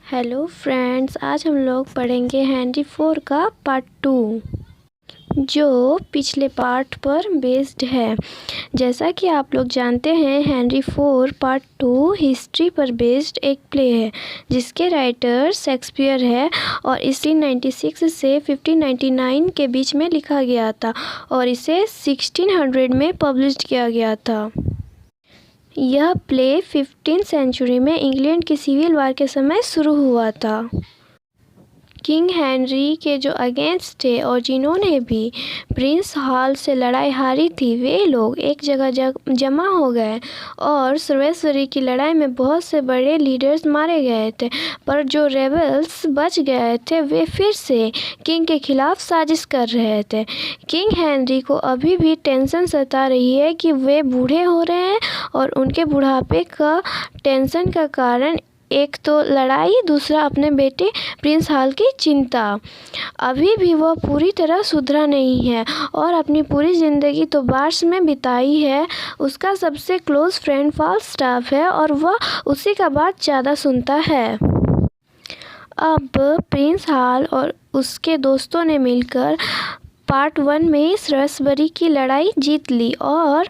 Hello friends, आज हम लोग पढ़ेंगे हेनरी IV का पार्ट 2 जो पिछले पार्ट पर बेस्ड है। जैसा कि आप लोग जानते हैं, हेनरी IV पार्ट 2 हिस्ट्री पर बेस्ड एक प्ले है जिसके राइटर शेक्सपियर है और इसे 1696 से 1599 के बीच में लिखा गया था और इसे 1600 में पब्लिश किया गया था। यह प्ले 15th सेंचुरी में इंग्लैंड की सिविल वार के समय शुरू हुआ था। किंग हेनरी के जो अगेंस्ट थे और जिन्होंने भी प्रिंस हाल से लड़ाई हारी थी, वे लोग एक जगह जमा हो गए और श्रेवेसबरी की लड़ाई में बहुत से बड़े लीडर्स मारे गए थे। पर जो रेबल्स बच गए थे वे फिर से किंग के खिलाफ साजिश कर रहे थे। किंग हेनरी को अभी भी टेंशन सता रही है कि वे बूढ़े हो रहे हैं और उनके बुढ़ापे का टेंशन का कारण एक तो लड़ाई, दूसरा अपने बेटे प्रिंस हाल की चिंता। अभी भी वह पूरी तरह सुधरा नहीं है और अपनी पूरी ज़िंदगी तो बार्स में बिताई है। उसका सबसे क्लोज फ्रेंड फाल्स्टाफ है और वह उसी का बात ज़्यादा सुनता है। अब प्रिंस हाल और उसके दोस्तों ने मिलकर पार्ट 1 में ही श्रेवेसबरी की लड़ाई जीत ली और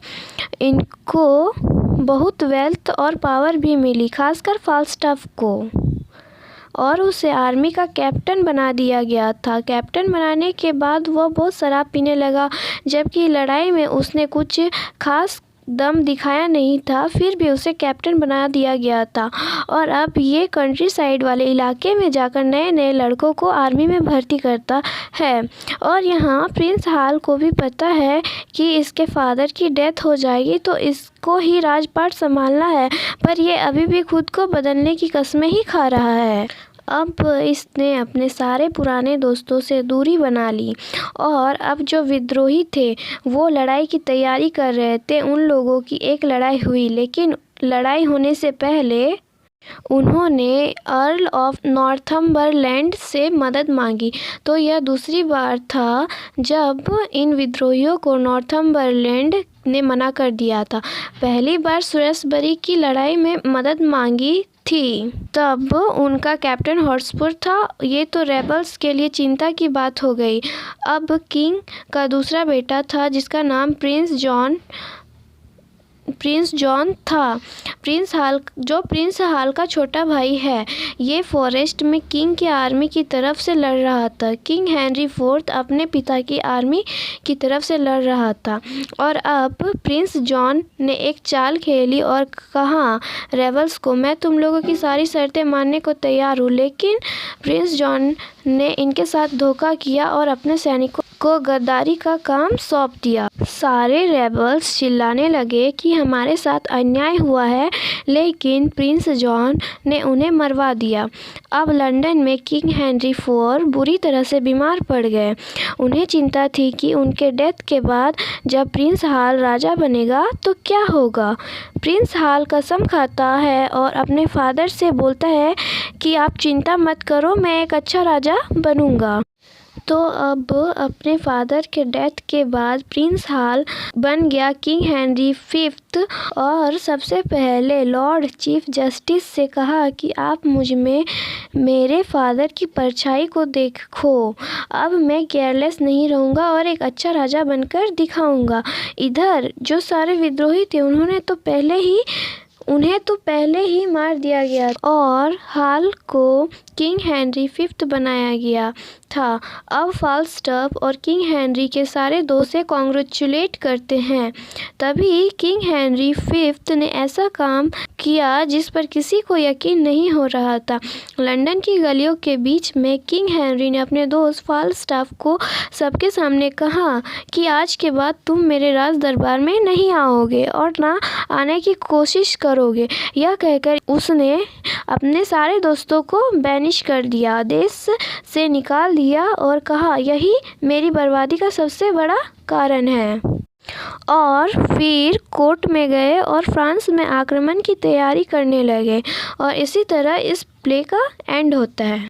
इनको बहुत वेल्थ और पावर भी मिली, खासकर फाल्स्टाफ को, और उसे आर्मी का कैप्टन बना दिया गया था। कैप्टन बनाने के बाद वह बहुत शराब पीने लगा, जबकि लड़ाई में उसने कुछ खास दम दिखाया नहीं था, फिर भी उसे कैप्टन बना दिया गया था और अब ये कंट्री साइड वाले इलाके में जाकर नए नए लड़कों को आर्मी में भर्ती करता है। और यहाँ प्रिंस हाल को भी पता है कि इसके फादर की डेथ हो जाएगी तो इसको ही राजपाट संभालना है, पर ये अभी भी खुद को बदलने की कस्में ही खा रहा है। अब इसने अपने सारे पुराने दोस्तों से दूरी बना ली और अब जो विद्रोही थे वो लड़ाई की तैयारी कर रहे थे। उन लोगों की एक लड़ाई हुई, लेकिन लड़ाई होने से पहले उन्होंने अर्ल ऑफ नॉर्थम्बरलैंड से मदद मांगी। तो यह दूसरी बार था जब इन विद्रोहियों को नॉर्थम्बरलैंड ने मना कर दिया था। पहली बार श्रेवेसबरी की लड़ाई में मदद मांगी थी, तब उनका कैप्टन हॉटस्पर था। ये तो रेबल्स के लिए चिंता की बात हो गई। अब किंग का दूसरा बेटा था जिसका नाम प्रिंस जॉन था। प्रिंस हाल का छोटा भाई है। ये फॉरेस्ट में किंग की आर्मी की तरफ से लड़ रहा था। किंग हेनरी IV अपने पिता की आर्मी की तरफ से लड़ रहा था और अब प्रिंस जॉन ने एक चाल खेली और कहा रेबल्स को, मैं तुम लोगों की सारी शर्तें मानने को तैयार हूँ। लेकिन प्रिंस जॉन ने इनके साथ धोखा किया और अपने सैनिकों को गद्दारी का काम सौंप दिया। सारे रेबल्स चिल्लाने लगे कि हमारे साथ अन्याय हुआ है, लेकिन प्रिंस जॉन ने उन्हें मरवा दिया। अब लंदन में किंग हेनरी IV बुरी तरह से बीमार पड़ गए। उन्हें चिंता थी कि उनके डेथ के बाद जब प्रिंस हाल राजा बनेगा तो क्या होगा। प्रिंस हाल कसम खाता है और अपने फादर से बोलता है कि आप चिंता मत करो, मैं एक अच्छा राजा बनूंगा। तो अब अपने फादर के डेथ के बाद प्रिंस हाल बन गया किंग हेनरी V और सबसे पहले लॉर्ड चीफ जस्टिस से कहा कि आप मुझ में मेरे फादर की परछाई को देखो। अब मैं केयरलेस नहीं रहूँगा और एक अच्छा राजा बनकर दिखाऊंगा। इधर जो सारे विद्रोही थे उन्हें तो पहले ही मार दिया गया और हाल को किंग हेनरी V बनाया गया था। अब फाल्स्टाफ और किंग हेनरी के सारे दोस्त से कॉन्ग्रेचुलेट करते हैं। तभी किंग हेनरी V ने ऐसा काम किया जिस पर किसी को यकीन नहीं हो रहा था। लंदन की गलियों के बीच में किंग हेनरी ने अपने दोस्त फाल्स्टाफ को सबके सामने कहा कि आज के बाद तुम मेरे राज दरबार में नहीं आओगे और ना आने की कोशिश करोगे। यह कहकर उसने अपने सारे दोस्तों को बैनिश कर दिया, देश से निकाल दिया और कहा यही मेरी बर्बादी का सबसे बड़ा कारण है। और फिर कोर्ट में गए और फ्रांस में आक्रमण की तैयारी करने लगे और इसी तरह इस प्ले का एंड होता है।